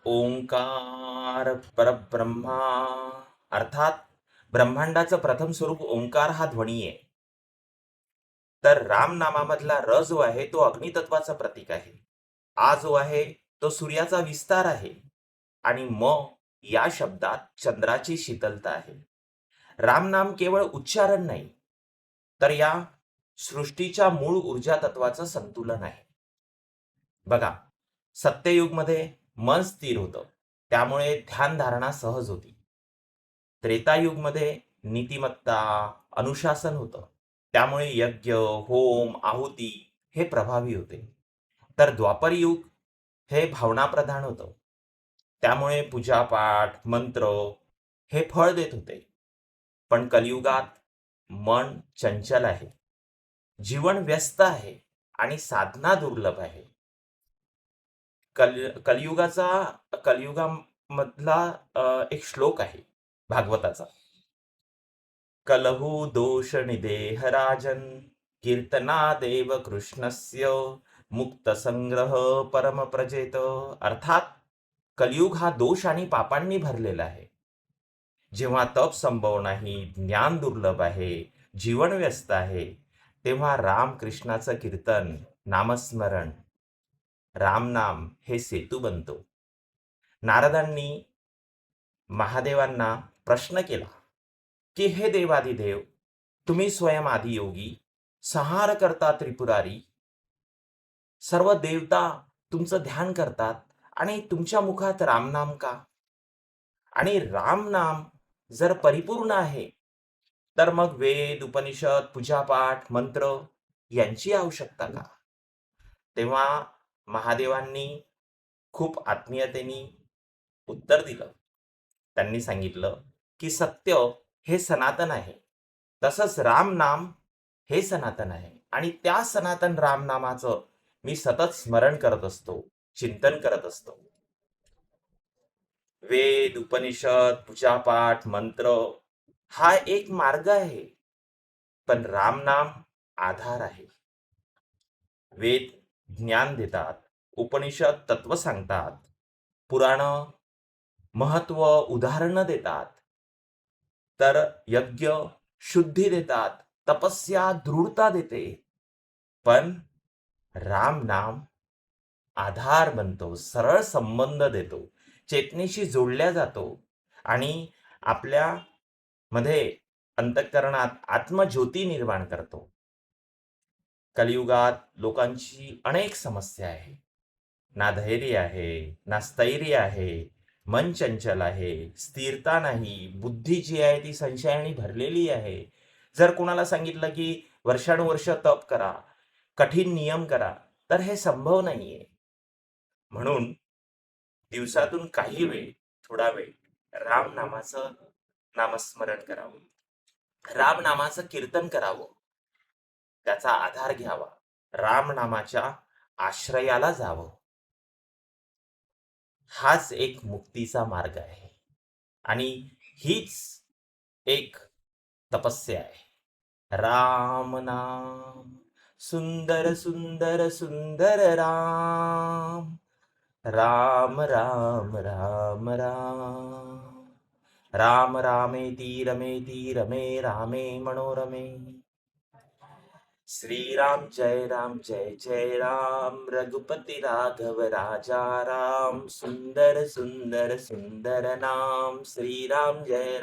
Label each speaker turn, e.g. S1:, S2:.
S1: ओंकार परब्रह्मा अर्थात ब्रह्मांडाचं प्रथम स्वरूप ओंकार हा ध्वनी आहे. तर राम नामामधला र जो आहे तो अग्नितत्वाचं प्रतीक आहे. आ जो आहे तो सूर्याचा विस्तार आहे आणि म या शब्दात चंद्राची शीतलता आहे. राम नाम केवळ उच्चारण नाही, तर या सृष्टीच्या मूळ ऊर्जा तत्वाचं संतुलन आहे. बघा, सत्ययुगमध्ये मन स्थिर होतं, त्यामुळे ध्यानधारणा सहज होती. त्रेतायुगमध्ये नीतिमत्ता, अनुशासन होतं, त्यामुळे यज्ञ, होम, आहुती हे प्रभावी होते. तर द्वापरयुग हे भावनाप्रधान होतं, त्यामुळे पूजापाठ, मंत्र हे फळ देत होते. पण कलियुगात मन चंचल आहे, जीवन व्यस्त आहे आणि साधना दुर्लभ आहे. कलियुगाचा कलियुगामधला एक श्लोक आहे भागवताचा. कलहू दोष निदेह राजन कीर्तनादेव कृष्णस्य मुक्त संग्रह परम प्रजेत. अर्थात कलियुग हा दोष आणि पापांनी भरलेला आहे. जेव्हा तप संभव नाही, ज्ञान दुर्लभ आहे, जीवन व्यस्त आहे, तेव्हा राम कृष्णाचं कीर्तन, नामस्मरण, रामनाम हे सेतू बनतो. नारदांनी महादेवांना प्रश्न केला की हे देवादिदेव, तुम्ही स्वयं आदियोगी, संहार करता त्रिपुरारी, सर्व देवता तुमचं ध्यान करतात आणि तुमच्या मुखात रामनाम का? आणि रामनाम जर परिपूर्ण आहे, तर मग वेद, उपनिषद, पूजापाठ, मंत्र यांची आवश्यकता का? तेव्हा महादेवांनी खूप आत्मीयतेने उत्तर दिलं. त्यांनी सांगितलं की सत्य हे सनातन आहे, तसंच राम नाम हे सनातन आहे आणि त्या सनातन रामनामाचं मी सतत स्मरण करत असतो, चिंतन करत असतो. वेद, उपनिषद, पूजापाठ, मंत्र हा एक मार्ग आहे, पण रामनाम आधार आहे. वेद ज्ञान देतात, उपनिषद तत्व सांगतात, पुराण महत्व उदाहरणं देतात, तर यज्ञ शुद्धी देतात, तपस्या दृढता देते. पण राम नाम आधार बनतो, सरळ संबंध देतो, चेतनेशी जोडल्या जातो आणि आपल्या मध्ये अंतःकरणात आत्मज्योती निर्माण करतो. कलियुगात लोकांची अनेक समस्या आहे. ना धैर्य आहे, ना स्थैर्य आहे, मन चंचल आहे, स्थिरता नाही, बुद्धी जी आहे ती संशयाने भरलेली आहे. जर कोणाला सांगितलं की वर्षानुवर्ष तप करा, कठीण नियम करा, तर हे संभव नाहीये. म्हणून दिवसातून काही वेळ, थोडा वेळ राम नामाचं नामस्मरण करावं, राम नामाचं कीर्तन करावं, त्याचा आधार घ्यावा, राम नामाच्या आश्रयाला जावं. हाच एक मुक्तीचा मार्ग आहे आणि हीच एक तपस्या आहे. राम नाम सुंदर सुंदर सुंदर राम, राम राम राम राम, राम रामेति रमेति रमे रामे मनोरमे. श्रीराम जय जय राम, रघुपति राघव राजा राम, सुंदर सुंदर सुंदर नाम. श्रीराम जय